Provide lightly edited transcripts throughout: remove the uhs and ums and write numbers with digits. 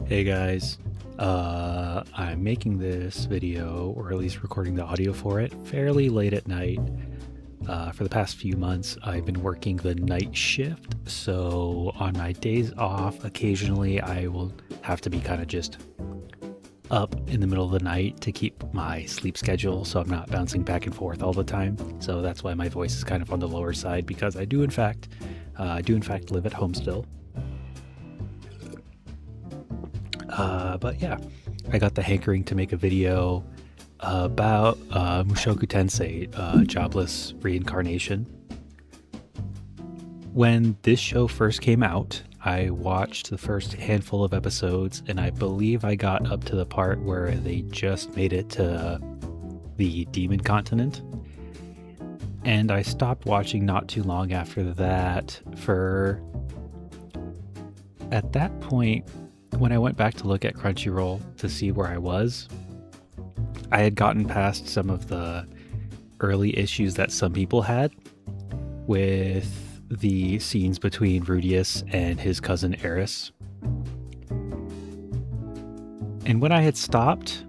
Hey guys, I'm making this video, or at least recording the audio for it, fairly late at night. For the past few months, I've been working the night shift, so on my days off, occasionally I will have to be kind of just up in the middle of the night to keep my sleep schedule, so I'm not bouncing back and forth all the time. So that's why my voice is kind of on the lower side, because I do in fact live at home still. But yeah, I got the hankering to make a video about Mushoku Tensei, Jobless Reincarnation. When this show first came out, I watched the first handful of episodes, and I believe I got up to the part where they just made it to the Demon Continent. And I stopped watching not too long after that. At that point, when I went back to look at Crunchyroll to see where I was, I had gotten past some of the early issues that some people had with the scenes between Rudius and his cousin Eris. And when I had stopped,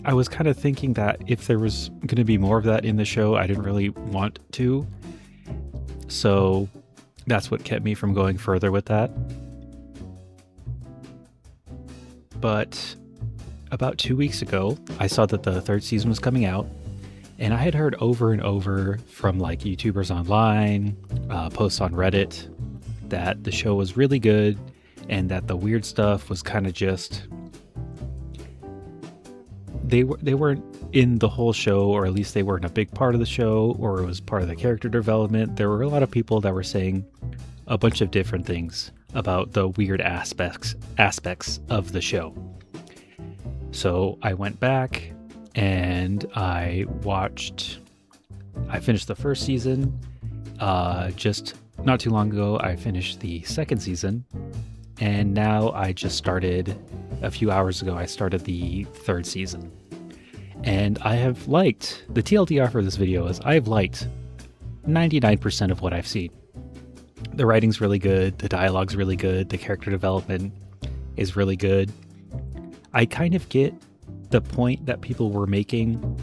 I was kind of thinking that if there was going to be more of that in the show, I didn't really want to. So that's what kept me from going further with that. But about 2 weeks ago, I saw that the third season was coming out, and I had heard over and over from like YouTubers online, posts on Reddit, that the show was really good and that the weird stuff was kind of just... They weren't in the whole show, or at least they weren't a big part of the show, or it was part of the character development. There were a lot of people that were saying a bunch of different things about the weird aspects of the show. So I went back and I finished the first season. Just not too long ago, I finished the second season. And now I just started, a few hours ago, I started the third season. And I have liked, the TLDR for this video is I've liked 99% of what I've seen. The writing's really good, the dialogue's really good, the character development is really good. I kind of get the point that people were making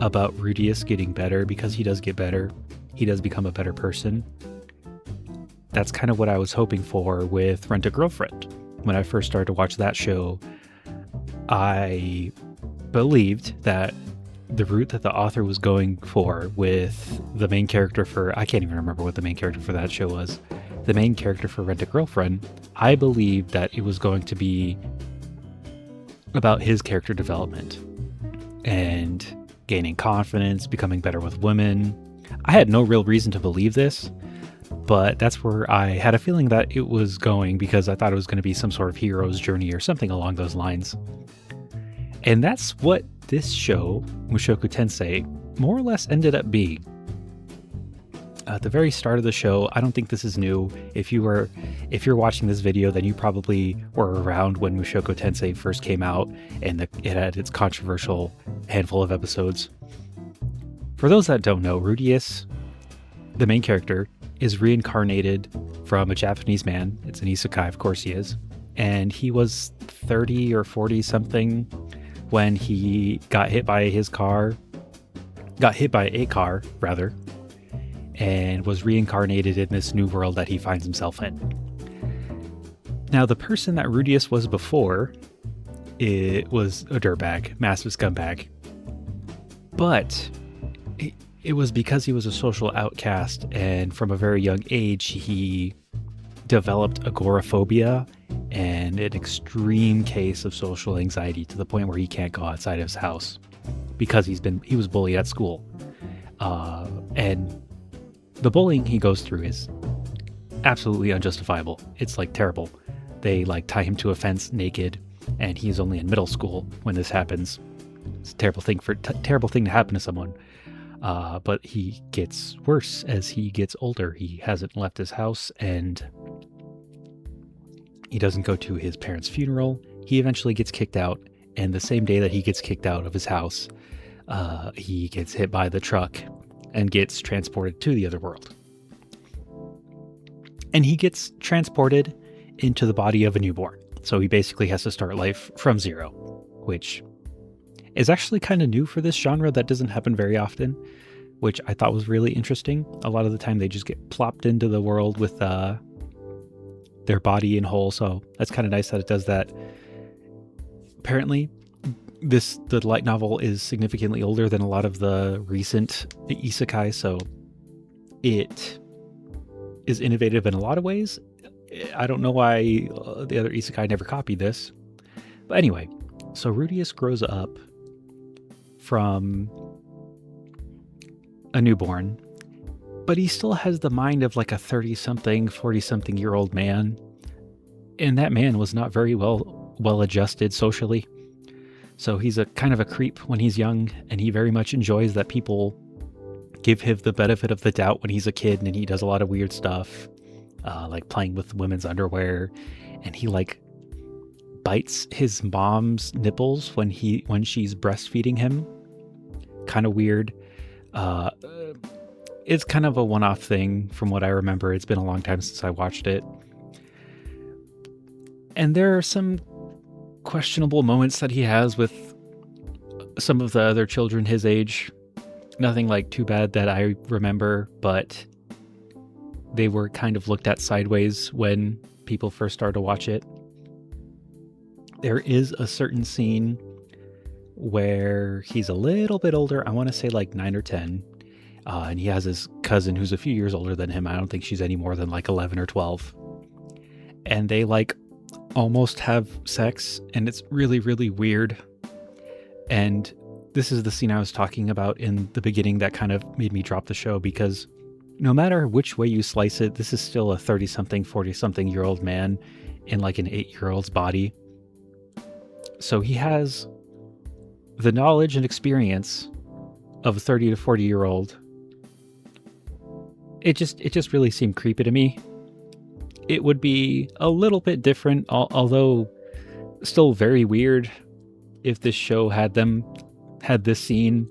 about Rudius getting better, because he does get better. He does become a better person. That's kind of what I was hoping for with Rent-A-Girlfriend. When I first started to watch that show, I believed that the route that the author was going for with the main character for... I can't even remember what the main character for that show was. The main character for Rent-A-Girlfriend, I believed that it was going to be about his character development and gaining confidence, becoming better with women. I had no real reason to believe this, but that's where I had a feeling that it was going, because I thought it was going to be some sort of hero's journey or something along those lines. And that's what this show, Mushoku Tensei, more or less ended up being. At the very start of the show, I don't think this is new. If you're watching this video, then you probably were around when Mushoku Tensei first came out and it had its controversial handful of episodes. For those that don't know, Rudius, the main character, is reincarnated from a Japanese man. It's an isekai, of course he is. And he was 30 or 40 something when he got hit by a car, and was reincarnated in this new world that he finds himself in. Now, the person that Rudius was before, it was a dirtbag, massive scumbag. But it was because he was a social outcast, and from a very young age, he developed agoraphobia and an extreme case of social anxiety, to the point where he can't go outside of his house because he was bullied at school. And the bullying he goes through is absolutely unjustifiable. It's like terrible. They like tie him to a fence naked, and he's only in middle school when this happens. It's a terrible thing to happen to someone. But he gets worse as he gets older. He hasn't left his house, and he doesn't go to his parents' funeral. He eventually gets kicked out, and the same day that he gets kicked out of his house, he gets hit by the truck and gets transported to the other world. And he gets transported into the body of a newborn. So he basically has to start life from zero, which is actually kind of new for this genre. That doesn't happen very often, which I thought was really interesting. A lot of the time they just get plopped into the world with their body in whole, so that's kind of nice that it does that. Apparently, the light novel is significantly older than a lot of the recent isekai, so it is innovative in a lot of ways. I don't know why the other isekai never copied this. But anyway, so Rudius grows up from a newborn, but he still has the mind of like a 30-something, 40-something year old man. And that man was not very well adjusted socially. So he's a kind of a creep when he's young, and he very much enjoys that people give him the benefit of the doubt when he's a kid, and he does a lot of weird stuff, like playing with women's underwear, and he like bites his mom's nipples when she's breastfeeding him. Kind of weird. It's kind of a one-off thing from what I remember. It's been a long time since I watched it. And there are some questionable moments that he has with some of the other children his age. Nothing like too bad that I remember, but they were kind of looked at sideways when people first started to watch it. There is a certain scene where he's a little bit older. I want to say like 9 or 10. And he has his cousin who's a few years older than him. I don't think she's any more than like 11 or 12. And they like almost have sex, and it's really, really weird. And this is the scene I was talking about in the beginning that kind of made me drop the show, because no matter which way you slice it, this is still a 30-something, 40-something year old man in like an 8-year-old's body. So he has the knowledge and experience of a 30 to 40-year-old. It just really seemed creepy to me. It would be a little bit different, although still very weird, if this show had this scene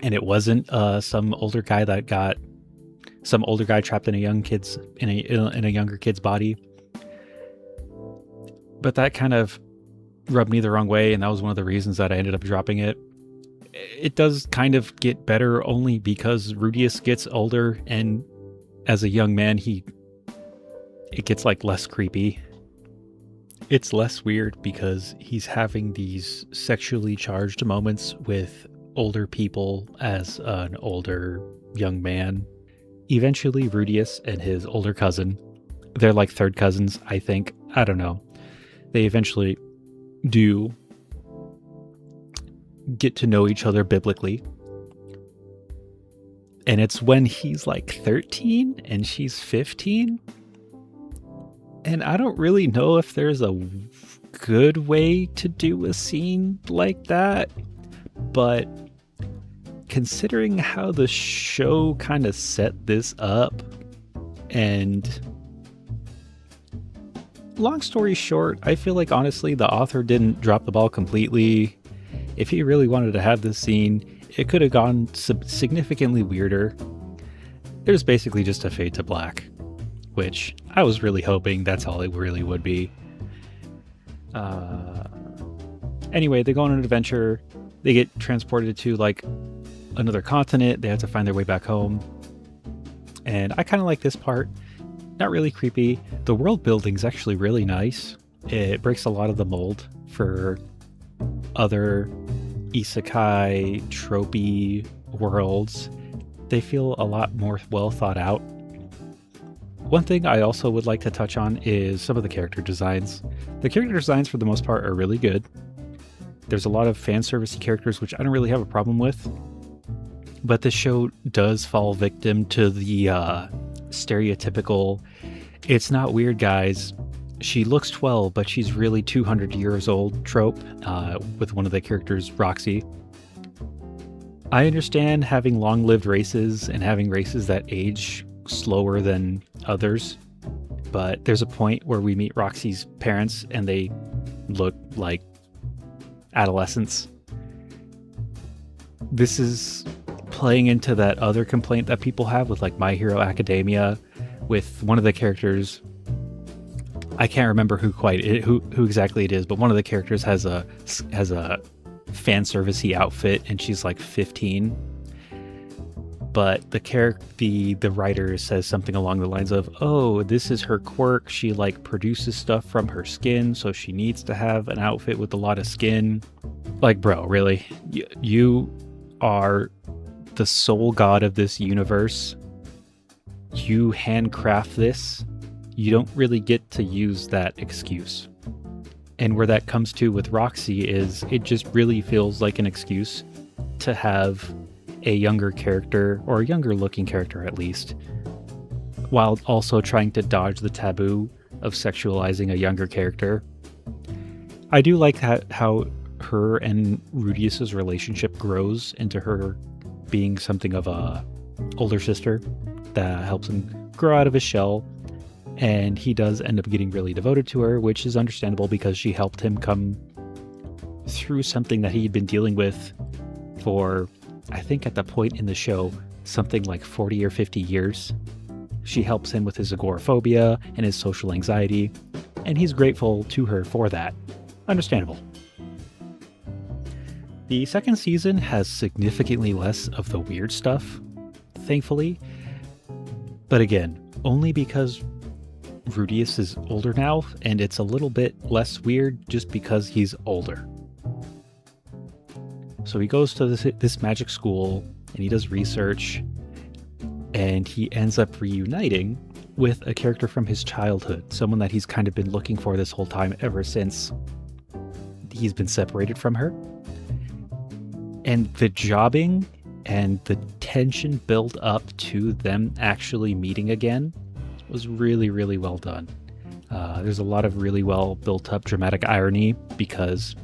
and it wasn't some older guy trapped in a younger kid's body. But that kind of rubbed me the wrong way, and that was one of the reasons that I ended up dropping it. It does kind of get better only because Rudius gets older, and as a young man it gets like less creepy. It's less weird because he's having these sexually charged moments with older people as an older young man. Eventually, Rudius and his older cousin, they're like third cousins, I think. I don't know. They eventually do get to know each other biblically. And it's when he's like 13 and she's 15. And I don't really know if there's a good way to do a scene like that, but considering how the show kind of set this up, and long story short, I feel like honestly the author didn't drop the ball completely. If he really wanted to have this scene, it could have gone significantly weirder. There's basically just a fade to black, which I was really hoping that's all it really would be. Anyway, they go on an adventure. They get transported to like another continent. They have to find their way back home. And I kind of like this part. Not really creepy. The world building's actually really nice. It breaks a lot of the mold for other isekai tropey worlds. They feel a lot more well thought out. One thing I also would like to touch on is some of the character designs. The character designs for the most part are really good. There's a lot of fan servicey characters, which I don't really have a problem with. But this show does fall victim to the stereotypical, it's not weird guys, she looks 12 but she's really 200 years old trope with one of the characters, Roxy. I understand having long-lived races and having races that age slower than others, but there's a point where we meet Roxy's parents and they look like adolescents. This is playing into that other complaint that people have with like My Hero Academia, with one of the characters I can't remember who exactly it is, but one of the characters has a fan servicey outfit, and she's like 15. But the writer says something along the lines of, "Oh, this is her quirk. She like produces stuff from her skin, so she needs to have an outfit with a lot of skin." Like, bro, really? You are the sole god of this universe. You handcraft this. You don't really get to use that excuse. And where that comes to with Roxy is it just really feels like an excuse to have a younger character, or a younger looking character at least, while also trying to dodge the taboo of sexualizing a younger character. I do like how her and Rudius's relationship grows into her being something of a older sister that helps him grow out of his shell, and he does end up getting really devoted to her, which is understandable because she helped him come through something that he'd been dealing with for, I think at the point in the show, something like 40 or 50 years. She helps him with his agoraphobia and his social anxiety, and he's grateful to her for that. Understandable. The second season has significantly less of the weird stuff, thankfully. But again, only because Rudius is older now, and it's a little bit less weird just because he's older. So he goes to this magic school, and he does research, and he ends up reuniting with a character from his childhood, someone that he's kind of been looking for this whole time ever since he's been separated from her. And the jobbing and the tension built up to them actually meeting again was really, really well done. There's a lot of really well built up dramatic irony because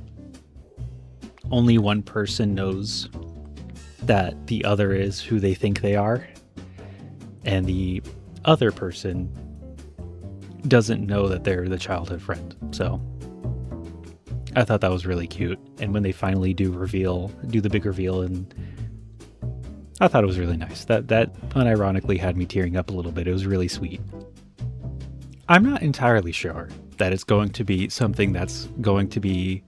only one person knows that the other is who they think they are, and the other person doesn't know that they're the childhood friend. So I thought that was really cute. And when they finally do the big reveal, and I thought it was really nice. That unironically had me tearing up a little bit. It was really sweet. I'm not entirely sure that it's going to be something that's going to be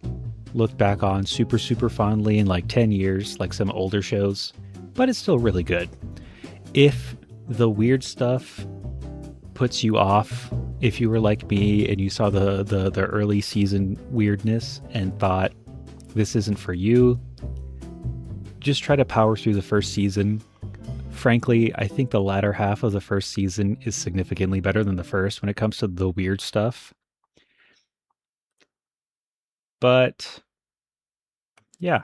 looked back on super, super fondly in like 10 years, like some older shows, but it's still really good. If the weird stuff puts you off, if you were like me and you saw the early season weirdness and thought this isn't for you, just try to power through the first season. Frankly, I think the latter half of the first season is significantly better than the first when it comes to the weird stuff. But yeah,